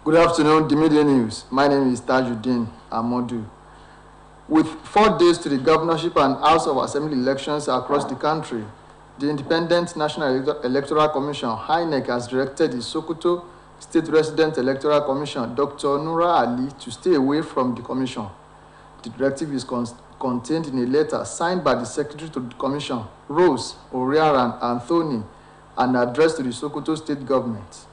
Good afternoon, the Media News. My name is Tajuddin Amodu. With 4 days to the governorship and House of Assembly elections across the country, the Independent National Electoral Commission, INEC, has directed the Sokoto State Resident Electoral Commission, Dr. Nura Ali, to stay away from the commission. The directive is contained in a letter signed by the Secretary to the Commission, Rose Oriaran Anthony, and addressed to the Sokoto State Government.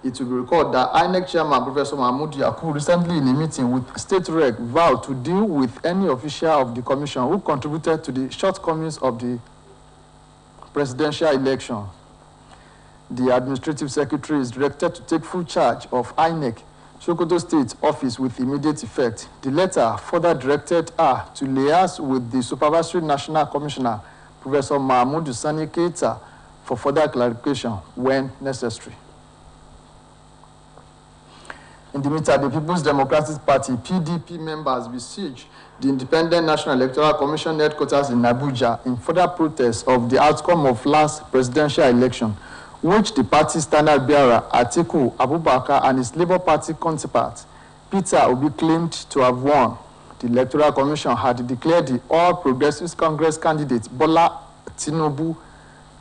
It will be recalled that INEC Chairman Professor Mahmoud Yakubu recently in a meeting with State Rec vowed to deal with any official of the Commission who contributed to the shortcomings of the presidential election. The Administrative Secretary is directed to take full charge of INEC Sokoto State Office with immediate effect. The letter further directed her to liaise with the Supervisory National Commissioner, Professor Mahmoud Sani Keita, for further clarification when necessary. In the meantime, the People's Democratic Party, PDP, members besieged the Independent National Electoral Commission headquarters in Abuja in further protest of the outcome of last presidential election, which the party's standard bearer, Atiku Abubakar, and his Labour Party counterpart, Peter Obi, claimed to have won. The Electoral Commission had declared the All Progressives Congress candidate, Bola Tinubu,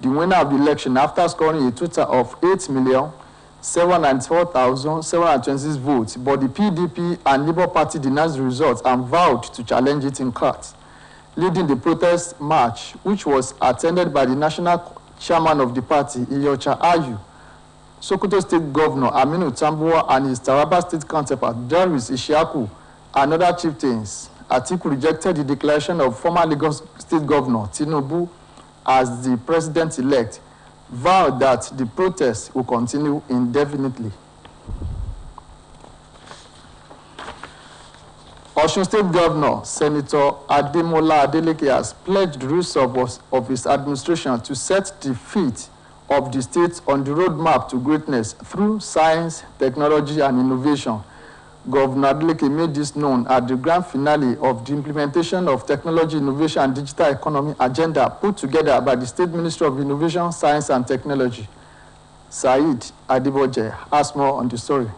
the winner of the election after scoring a total of 8,794,726 votes, but the PDP and Labour Party denounced the results and vowed to challenge it in court. Leading the protest march, which was attended by the national chairman of the party, Iyocha Ayu, Sokoto State Governor Aminu Tambuwa, and his Taraba State counterpart, Darius Ishaku, and other chieftains, Atiku rejected the declaration of former Lagos State Governor Tinubu as the president-elect, vowed that the protest will continue indefinitely. Osun State Governor Senator Ademola Adeleke has pledged the rest of his administration to set the feet of the state on the roadmap to greatness through science, technology, and innovation. Governor Adeleke made this known at the grand finale of the implementation of Technology, Innovation, and Digital Economy agenda put together by the State Ministry of Innovation, Science, and Technology. Said Adiboje has more on the story.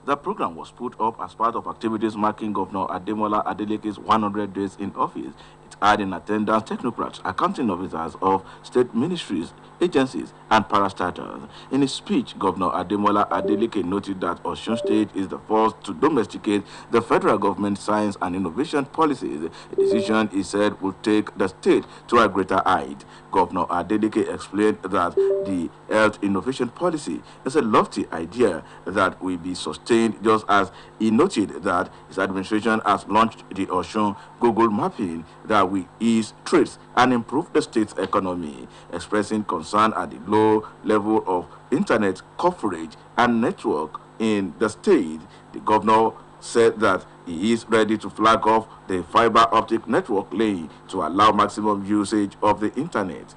The program was put up as part of activities marking Governor Ademola Adeleke's 100 days in office. It had in attendance technocrats, accounting officers of state ministries, agencies, and parastatals. In his speech, Governor Ademola Adeleke noted that Osun State is the first to domesticate the federal government's science and innovation policies, a decision he said will take the state to a greater height. Governor Adeleke explained that the health innovation policy is a lofty idea that will be sustained, just as he noted that his administration has launched the Osun Google mapping that will ease trades and improve the state's economy. Expressing concern at the low level of internet coverage and network in the state, the governor said that he is ready to flag off the fiber optic network laying to allow maximum usage of the internet.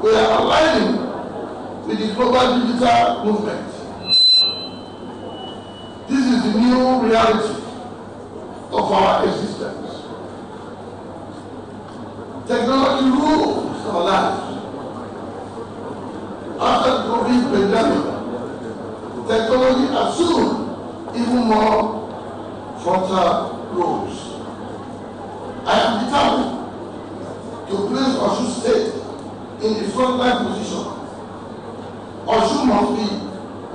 We are aligning with the global digital movement. This is the new reality of our existence. Technology rules our lives. After the COVID pandemic, technology assumed even more frontal roles. I am determined to place Osun State in the frontline position. Osun must be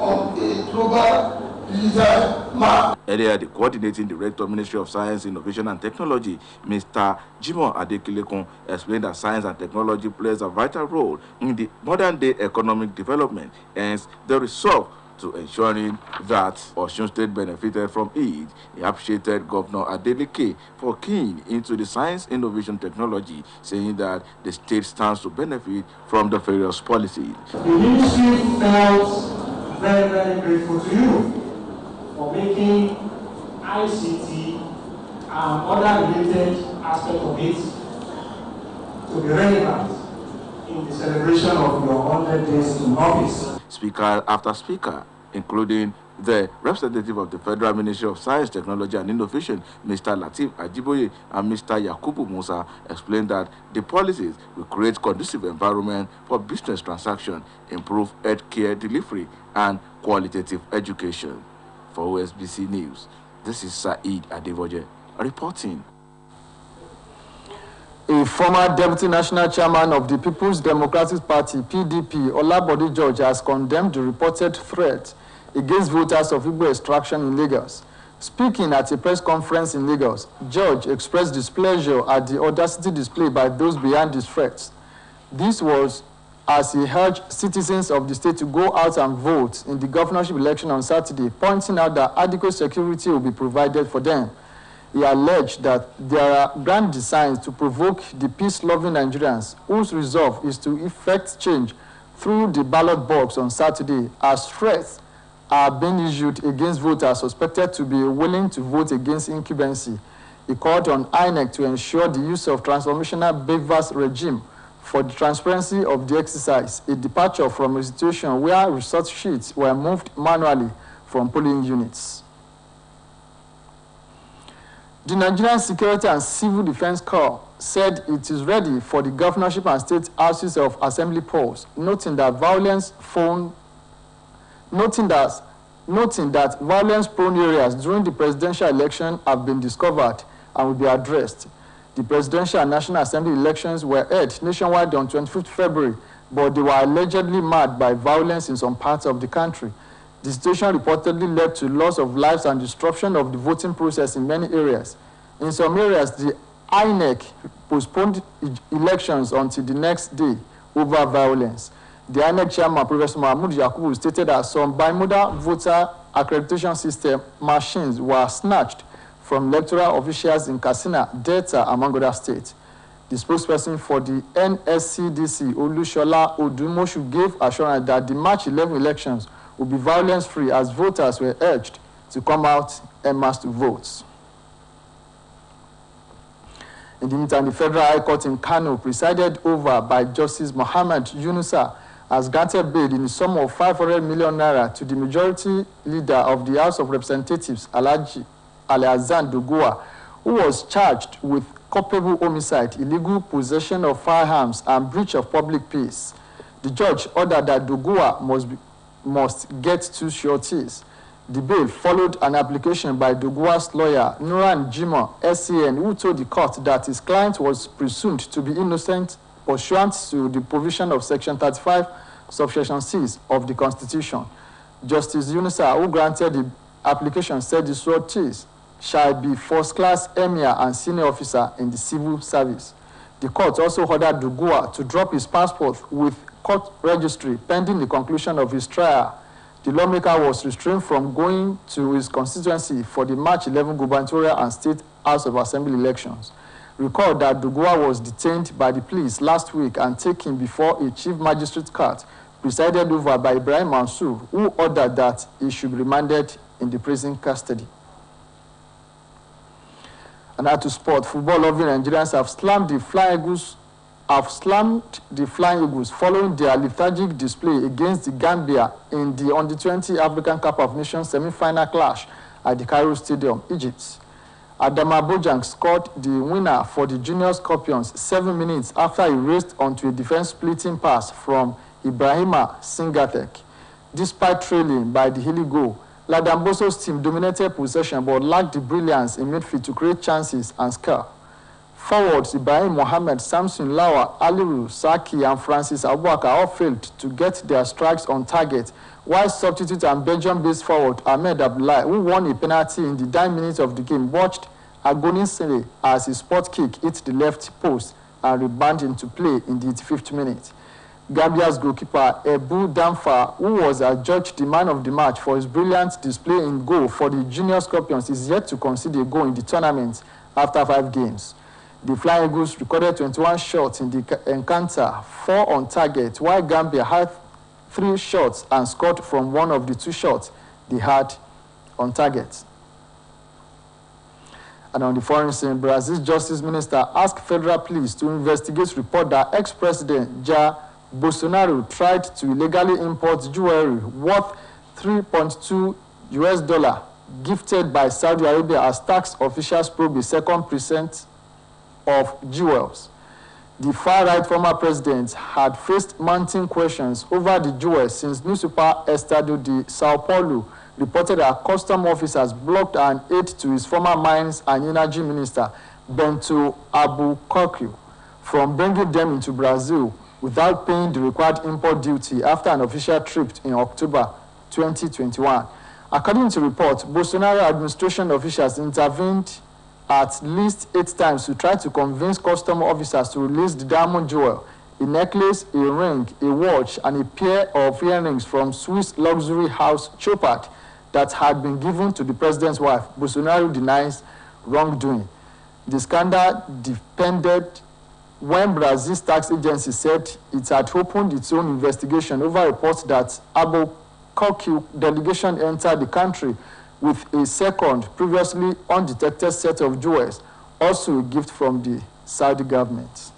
on a global digital map. Earlier, the coordinating director, Ministry of Science, Innovation and Technology, Mr. Jimoh Adekilekun, explained that science and technology plays a vital role in the modern-day economic development, hence the resolve to ensuring that Osun State benefited from it. He appreciated Governor Adeleke for keying into the science, innovation, technology, saying that the state stands to benefit from the various policies. The ministry felt very, very grateful to you for making ICT and other related aspects of it to be relevant in the celebration of your 100 days in office. Speaker after speaker, including The representative of the Federal Ministry of Science, Technology and Innovation, Mr. Lateef Ajiboye, and Mr. Yakubu Musa explained that the policies will create conducive environment for business transaction, improve healthcare delivery, and qualitative education. For Osbc News, this is Saeed Adevoje reporting. A former Deputy National Chairman of the People's Democratic Party, PDP, Olabode George, has condemned the reported threat against voters of Igbo extraction in Lagos. Speaking at a press conference in Lagos, George expressed displeasure at the audacity displayed by those behind these threats. This was as he urged citizens of the state to go out and vote in the governorship election on Saturday, pointing out that adequate security will be provided for them. He alleged that there are grand designs to provoke the peace-loving Nigerians, whose resolve is to effect change through the ballot box on Saturday, as threats are being issued against voters suspected to be willing to vote against incumbency. He called on INEC to ensure the use of transformational BVAS regime for the transparency of the exercise, a departure from a situation where result sheets were moved manually from polling units. The Nigerian Security and Civil Defense Corps said it is ready for the governorship and state houses of assembly polls, noting that violence-prone areas during the presidential election have been discovered and will be addressed. The presidential and national assembly elections were held nationwide on 25th February, but they were allegedly marred by violence in some parts of the country. The situation reportedly led to loss of lives and disruption of the voting process in many areas. In some areas, the INEC postponed elections until the next day over violence. The INEC chairman, Professor Mahmoud Yakubu, stated that some bimodal voter accreditation system machines were snatched from electoral officials in Katsina, Delta, among other states. The spokesperson for the NSCDC, Olushola Odumoshu, gave assurance that the March 11 elections will be violence-free as voters were urged to come out en masse to vote. In the meantime, the Federal High Court in Kano, presided over by Justice Mohammed Yunusa, has granted bail in the sum of 500 million naira to the majority leader of the House of Representatives, Alhaji Ali-Hassan Doguwa, who was charged with culpable homicide, illegal possession of firearms, and breach of public peace. The judge ordered that Doguwa must get 2 sureties. The bail followed an application by Doguwa's lawyer, Nuran Jimoh, SCN, who told the court that his client was presumed to be innocent pursuant to the provision of Section 35, Subsection 6 of the Constitution. Justice Yunusa, who granted the application, said the sureties shall be first-class emir and senior officer in the civil service. The court also ordered Doguwa to drop his passport with court registry pending the conclusion of his trial. The lawmaker was restrained from going to his constituency for the March 11 gubernatorial and state House of Assembly elections. Recall that Doguwa was detained by the police last week and taken before a chief magistrate court presided over by Ibrahim Mansour, who ordered that he should be remanded in the prison custody. And now to sport. Football-loving Nigerians have slammed the Flying Eagles following their lethargic display against the Gambia in the Under-20 African Cup of Nations semi-final clash at the Cairo Stadium, Egypt. Adama Bojang scored the winner for the Junior Scorpions 7 minutes after he raced onto a defense-splitting pass from Ibrahima Singatek. Despite trailing by the Hilly goal, Ladamboso's team dominated possession but lacked the brilliance in midfield to create chances and score. Forwards Ibrahim Mohammed, Samson Lawa, Aliru, Saki, and Francis Abubakar all failed to get their strikes on target, while substitute and Belgium-based forward Ahmed Abdullahi, who won a penalty in the 9 minutes of the game, watched agonisingly as his spot kick hit the left post and rebounded into play in the 85th minute. Gambia's goalkeeper Ebu Damfa, who was adjudged the man of the match for his brilliant display in goal for the Junior Scorpions, is yet to concede a goal in the tournament after 5 games. The Flying Eagles recorded 21 shots in the encounter, 4 on target, while Gambia had 3 shots and scored from one of the 2 shots they had on target. And on the foreign scene, Brazil's Justice Minister asked federal police to investigate report that ex-president Jair Bolsonaro tried to illegally import jewelry worth $3.2 US dollar gifted by Saudi Arabia as tax officials probe the second percent of jewels. The far-right former president had faced mounting questions over the jewels since newspaper Estado de Sao Paulo reported that custom officers blocked an aid to his former mines and energy minister, Bento Albuquerque, from bringing them into Brazil without paying the required import duty after an official trip in October 2021. According to reports, Bolsonaro administration officials intervened at least 8 times to try to convince custom officers to release the diamond jewel, a necklace, a ring, a watch, and a pair of earrings from Swiss luxury house Chopard that had been given to the president's wife. Bolsonaro denies wrongdoing. The scandal depended when Brazil's tax agency said it had opened its own investigation over reports that Albuquerque delegation entered the country with a second, previously undetected set of jewels, also a gift from the Saudi government.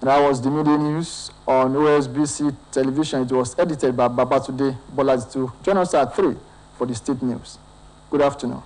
And that was the media news on Osbc television. It was edited by Babatunde Bolajitu. Join us at 3 for the state news. Good afternoon.